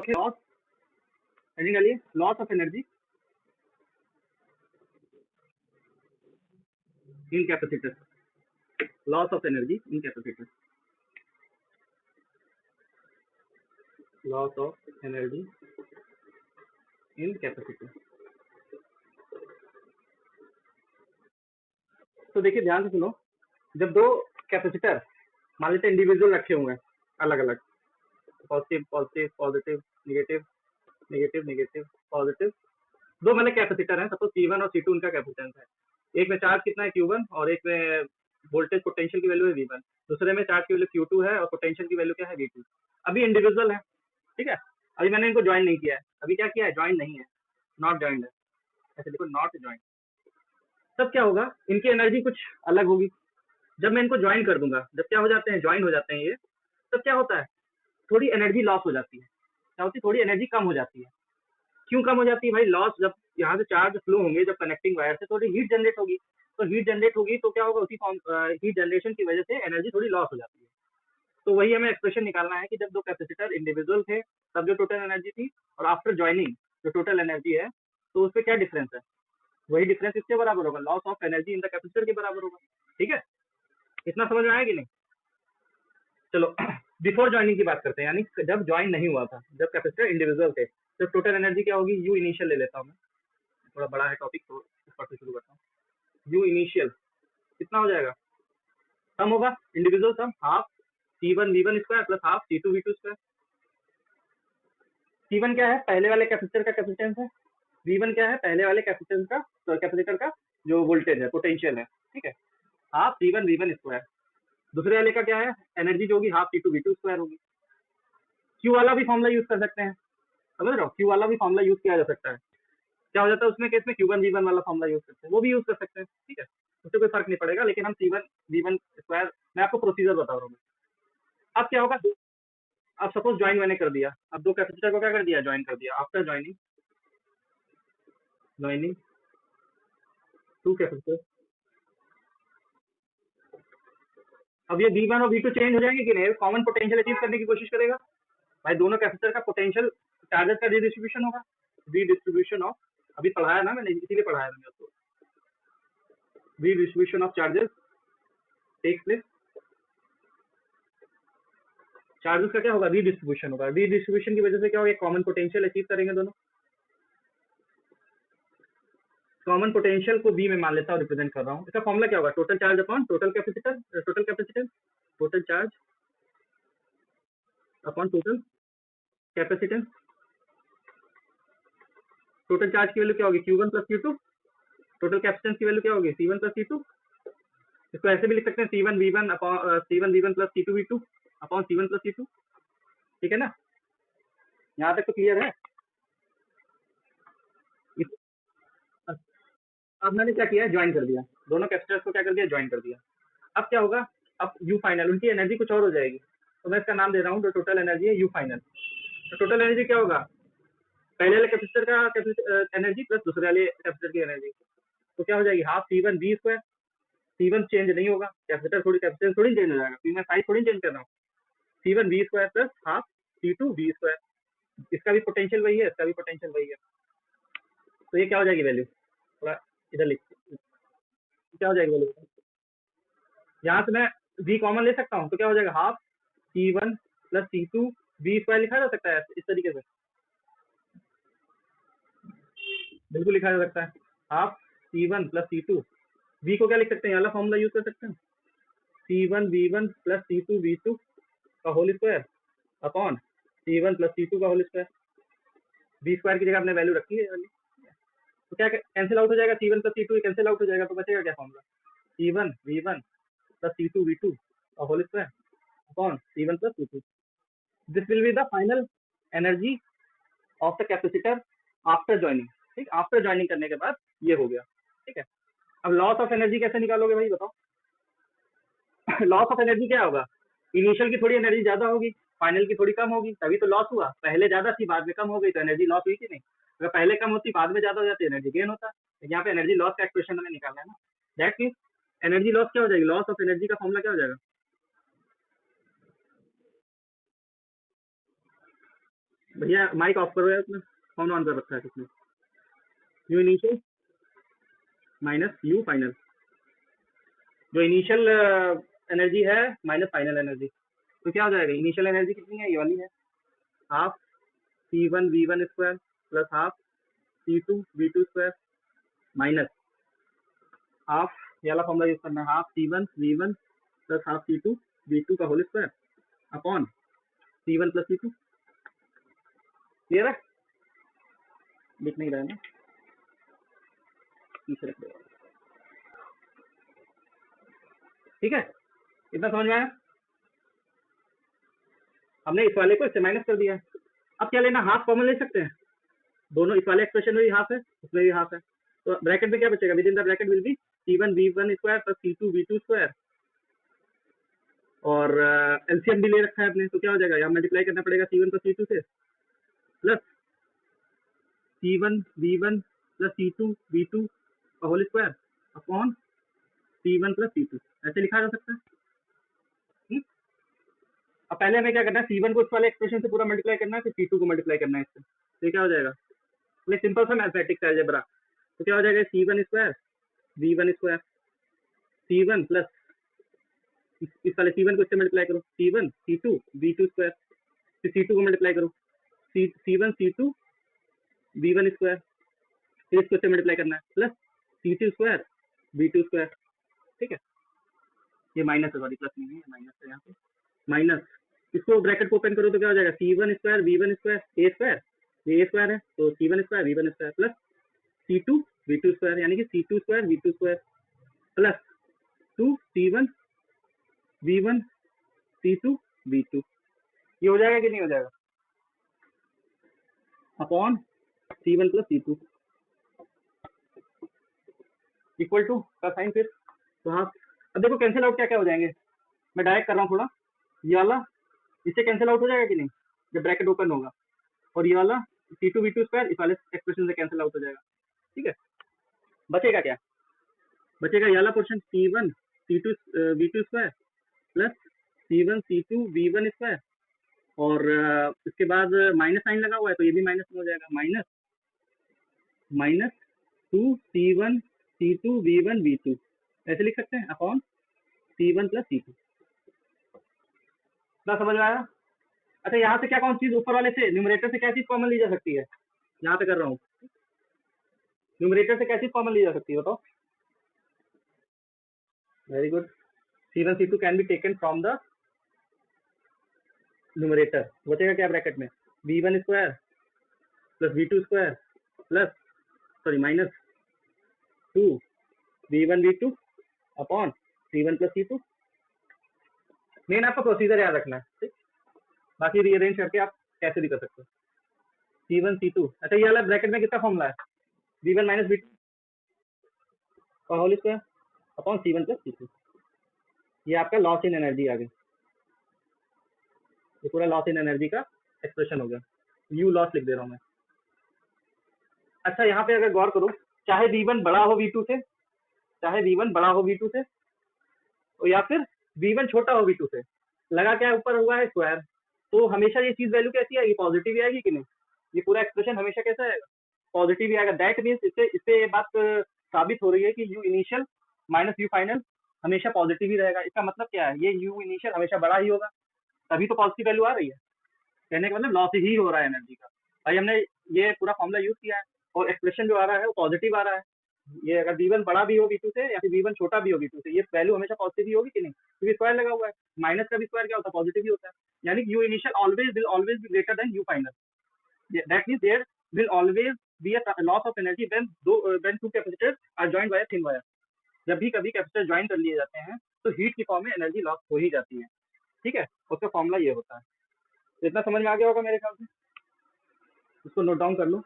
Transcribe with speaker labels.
Speaker 1: Okay, loss heading डालिए, loss of energy in capacitor, loss of energy in capacitor, loss of energy in capacitor. तो देखिए ध्यान से सुनो, जब दो कैपेसिटर मान लेते हैं इंडिविजुअल रखे हुए हैं अलग अलग, positive positive positive negative negative negative positive, दो मतलब कैपेसिटर हैं, सपोज C1 और C2 उनका कैपेसिटेंस है। एक में चार्ज कितना है Q1 और एक में वोल्टेज पोटेंशियल की वैल्यू है V1, दूसरे में चार्ज की वैल्यू Q2 है और पोटेंशियल की वैल्यू क्या है V2। अभी इंडिविजुअल है, ठीक है, अभी मैंने इनको ज्वाइन नहीं किया है, अभी क्या किया है, ज्वाइन नहीं है, नॉट ज्वाइंड है, ऐसे देखो नॉट ज्वाइंड। तब क्या होगा, इनकी एनर्जी कुछ अलग होगी। जब मैं इनको ज्वाइन कर दूंगा, जब क्या हो जाते हैं, ज्वाइन हो जाते हैं ये, तब क्या होता है, थोड़ी एनर्जी लॉस हो जाती है। क्या होती है, थोड़ी एनर्जी कम हो जाती है। क्यों कम हो जाती है भाई, लॉस, जब यहाँ से चार्ज फ्लो होंगे, जब कनेक्टिंग वायर से थोड़ी हीट जनरेट होगी, तो हीट जनरेट होगी तो क्या होगा, उसी फॉर्म हीट जनरेशन की वजह से एनर्जी थोड़ी लॉस हो जाती है। तो वही हमें एक्सप्रेशन निकालना है कि जब दो कैपेसिटर इंडिविजुअल थे तब जो टोटल एनर्जी थी, और आफ्टर ज्वाइनिंग जो टोटल एनर्जी है, तो उसमें क्या डिफरेंस है, वही डिफरेंस इसके बराबर होगा, loss of energy in the capacitor के बराबर होगा। ठीक है, इतना समझ में आया कि नहीं। चलो बिफोर ज्वाइनिंग की बात करते हैं, यानी जब ज्वाइन नहीं हुआ था, जब कैपेसिटर इंडिविजुअल थे, तो टोटल एनर्जी क्या होगी, यू इनिशियल ले लेता हूँ मैं, थोड़ा बड़ा है टॉपिक तो इस पर से शुरू करता हूँ। यू इनिशियल कितना हो जाएगा, सम होगा, individual sum, half C1 V1 square plus half C2 V2 square. C1 क्या है, पहले वाले कैपेसिटर का कैपेसिटेंस है, V1 क्या है, पहले वाले कैपेसिटर का जो वोल्टेज है, पोटेंशियल है, ठीक है, हाफ C1 V1 स्क्वायर। दूसरे वाले का क्या है, एनर्जी जो होगी हाफ C2 V2 स्क्वायर होगी। क्यू वाला भी फॉर्मूला यूज कर सकते हैं, समझ रहे हो, क्यू वाला भी फॉर्मूला यूज किया जा सकता है। क्या हो जाता है उसमें केस में, Q1 V1 वाला फॉर्मूला यूज करते हैं, वो भी यूज कर सकते हैं, ठीक है, उससे कोई फर्क नहीं पड़ेगा, लेकिन हम C1 V1 स्क्वायर, मैं आपको प्रोसीजर बता रहा हूँ। अब क्या होगा, अब सपोज ज्वाइन मैंने कर दिया, अब दो कैपेसिटर को क्या कर दिया, ज्वाइन कर दिया, after joining, joining two capacitor, अब ये V1 और V2 चेंज हो जाएंगे कि नहीं, कॉमन पोटेंशियल अचीव करने की कोशिश करेगा भाई, दोनों कैपेसिटर का पोटेंशियल चार्जेस का रीडिस्ट्रीब्यूशन होगा, रीडिस्ट्रीब्यूशन ऑफ, अभी पढ़ाया ना मैंने, इसीलिए पढ़ाया मैंने उसको, redistribution of charges take place, charges का क्या होगा, रीडिस्ट्रीब्यूशन होगा, रीडिस्ट्रीब्यूशन की वजह से क्या होगा, कॉमन पोटेंशियल अचीव करेंगे दोनों। कॉमन पोटेंशियल को बी में मान लेता हूँ, रिप्रेजेंट कर रहा हूँ, इसका फॉर्मूला क्या होगा, total charge upon total capacitor, total capacitance, total charge upon total capacitance. Total charge की वैल्यू क्या होगी, Q1 plus Q2, total capacitance की वैल्यू क्या होगी, C1 प्लस C2। इसको ऐसे भी लिख सकते हैं, C1 V1 upon C1 V1 plus C2 V2 upon C1 plus C2, ठीक है ना, यहाँ तक तो क्लियर है। अब मैंने क्या किया, ज्वाइन कर दिया, दोनों कैपेसिटर्स को क्या कर दिया, ज्वाइन कर दिया। अब क्या होगा, अब यू फाइनल, उनकी एनर्जी कुछ और हो जाएगी, तो मैं इसका नाम दे रहा हूँ, जो टोटल एनर्जी है यू फाइनल। तो टोटल एनर्जी क्या होगा, पहले वाले कैपेसिटर का एनर्जी प्लस दूसरे वाले कैपेसिटर की एनर्जी, तो क्या हो जाएगी, half C1 V square, C1 change नहीं होगा, कैपेसिटर थोड़ी चेंज हो जाएगा, क्योंकि मैं साइज थोड़ी चेंज कर रहा हूँ, C1 V square plus half C2 V square, इसका भी पोटेंशियल वही है, इसका भी पोटेंशियल वही है, तो ये क्या हो जाएगी वैल्यू, थोड़ा इधर लिख, क्या हो जाएगी वैल्यू, यहाँ से मैं V कॉमन ले सकता हूँ, तो क्या हो जाएगा, half C1 plus C2 V square लिखा जा सकता है इस तरीके से, बिल्कुल लिखा जा सकता है, half C1 plus C2, V को क्या लिख सकते हैं, वाला फॉर्मूला यूज कर सकते हैं, C1 V1 plus C2 V2 का whole square upon C1 plus C2 का होल स्क्वायर, V स्क्वायर की जगह आपने वैल्यू रखी है वाली, तो क्या कैंसिल आउट हो जाएगा, C1 plus C2 cancel out हो जाएगा, तो बचेगा क्या formula, C1 V1 plus C2 V2 का whole square upon C1 plus C2, this will be the final energy of the capacitor after joining. ठीक, आफ्टर ज्वाइनिंग करने के बाद ये हो गया, ठीक है। अब लॉस ऑफ एनर्जी कैसे निकालोगे भाई बताओ, लॉस ऑफ एनर्जी क्या होगा, इनिशियल की थोड़ी एनर्जी ज्यादा होगी, फाइनल की थोड़ी कम होगी, तभी तो लॉस हुआ, पहले ज्यादा थी बाद में कम हो गई, तो एनर्जी लॉस हुई कि नहीं, अगर पहले कम होती बाद में ज्यादा हो जाती एनर्जी गेन होता, तो यहाँ पे एनर्जी लॉस का एक्सप्रेशन हमें निकालना है ना, दैट मीन्स एनर्जी लॉस क्या हो जाएगी, लॉस ऑफ एनर्जी का फॉर्मूला क्या हो जाएगा, भैया माइक ऑफ करो यार, अपना फोन ऑन कर रखा है किसने? You initial minus you final, जो इनिशियल एनर्जी है माइनस फाइनल एनर्जी, तो क्या हो जाएगा? इनिशियल एनर्जी कितनी है? ये वाली है, half C1 V1 square plus half C2 V2 square minus half, ये वाला फॉर्मूला यूज करना है, half C1 V1 plus half C2 V2 का whole square upon C1 plus C2। Clear है? दिख नहीं रहा है ना, पीछे रख देगा। ठीक है, इतना समझ में आया? हमने इस वाले को इससे माइनस कर दिया। अब क्या लेना? हाफ कॉमन ले सकते हैं, दोनों इस वाले एक्सप्रेशन में भी हाफ है, उसमें भी हाफ है, तो ब्रैकेट में क्या बचेगा? With in the bracket will be C1 V1 square plus C2 V2 square, और एलसीएम भी ले रखा है अपने, तो क्या हो जाएगा? यहाँ मल्टीप्लाई करना पड़ेगा C1 प्लस C2 से, plus C1 V1 plus C2 V2 का whole square upon C1 plus C2, ऐसे लिखा जा सकता है। अब पहले हमें क्या करना है? C1 को इस वाले एक्सप्रेशन से पूरा मल्टीप्लाई करना है, फिर C2 को मल्टीप्लाई करना है इससे, तो क्या हो जाएगा? सिंपल सा मैथमेटिक्स अलजेब्रा, तो क्या हो जाएगा? C1 square V1 square C1 plus इस वाले C1 को इससे मल्टीप्लाई करो, C1 C2 V2 स्क्वायर, फिर C2 को मल्टीप्लाई करो, C1 C2 V1 स्क्वायर, फिर इसको इससे मल्टीप्लाई करना है, plus C2 square V2 square. ठीक है, ये माइनस है, सॉरी प्लस नहीं है, माइनस है यहाँ पे, माइनस इसको ब्रैकेट को ओपन करो तो क्या हो जाएगा? C1 स्क्वायर V1 स्क्वायर ए स्क्वायर, ये ए स्क्वायर है, तो C1 square V1 square plus C2 V2 square, यानी कि C2 square V2 square plus 2 C1 V1 C2 V2, ये हो जाएगा कि नहीं हो जाएगा? Upon C1 plus C2 equal to का साइन, फिर तो हाँ, अब देखो कैंसिल आउट क्या क्या हो जाएंगे, मैं डायरेक्ट कर रहा हूँ थोड़ा, ये वाला इससे कैंसिल आउट हो जाएगा कि नहीं जब ब्रैकेट ओपन होगा, और ये वाला C2 V2 स्क्वायर इस वाले एक्सप्रेशन से कैंसिल आउट हो जाएगा। ठीक है, बचेगा क्या? बचेगा ये वाला portion C1 C2 V2 square plus C1 C2 V1 square, और इसके बाद माइनस साइन लगा हुआ है तो ये भी माइनस में हो जाएगा, minus minus 2 C1 C2 V1 V2, ऐसे लिख सकते हैं अपॉन C1 प्लस C2। ना समझ में आया? अच्छा, यहाँ से क्या कौन चीज ऊपर वाले से न्यूमरेटर से क्या चीज कॉमन ली जा सकती है? यहाँ पे कर रहा हूँ, न्यूमरेटर से क्या चीज कॉमन ली जा सकती है बताओ? Very good, C1 C2 can be taken from the numerator, बचेगा क्या ब्रैकेट में? V1 square plus V2 square plus sorry minus 2 V1 V2 upon C1 plus C2। Main आपका प्रोसीजर याद रखना है, ठीक, बाकी रीअरेंज करके आप कैसे भी कर सकते हो। C1 C2, अच्छा ये वाला ब्रैकेट में कितना फॉर्मूला है? V1 माइनस V2 का whole square upon C1 plus C2, ये आपका लॉस इन एनर्जी आ गई, ये पूरा लॉस इन एनर्जी का एक्सप्रेशन हो गया, यू लॉस लिख दे रहा हूँ मैं। अच्छा, यहाँ पे अगर गौर करो, चाहे V1 बड़ा हो V2 से, चाहे V1 बड़ा हो V2 से, या फिर V1 छोटा हो V2 से, लगा क्या ऊपर हुआ है? स्क्वायर, तो हमेशा ये चीज वैल्यू कैसी आएगी? पॉजिटिव आएगी कि नहीं? ये पूरा एक्सप्रेशन हमेशा कैसा आएगा? पॉजिटिव ही आएगा। दैट मीन्स इससे ये बात साबित हो रही है कि you initial minus you final हमेशा पॉजिटिव ही रहेगा। इसका मतलब क्या है? ये यू इनिशियल हमेशा बड़ा ही होगा, तभी तो पॉजिटिव वैल्यू आ रही है। कहने का मतलब लॉस ही हो रहा है एनर्जी का। भाई हमने ये पूरा फॉर्मूला यूज किया है और एक्सप्रेशन जो आ रहा है वो पॉजिटिव आ रहा है। ये अगर V1 बड़ा भी हो V2 से या फिर V1 छोटा भी हो V2 से, ये वैल्यू हमेशा पॉजिटिव ही होगी कि नहीं? क्योंकि स्क्वायर लगा हुआ है, माइनस का भी स्क्वायर क्या होता है? पॉजिटिव ही होता है। यानी U initial always will always be greater than U final. That means there will always be a loss of energy when two capacitors are joined by a thin wire. जब भी कभी capacitor join कर लिए जाते हैं तो heat की form में एनर्जी लॉस हो ही जाती है। ठीक है, उसका फॉर्मूला ये होता है। इतना समझ में आ गया होगा मेरे ख्याल से, इसको नोट डाउन कर लो।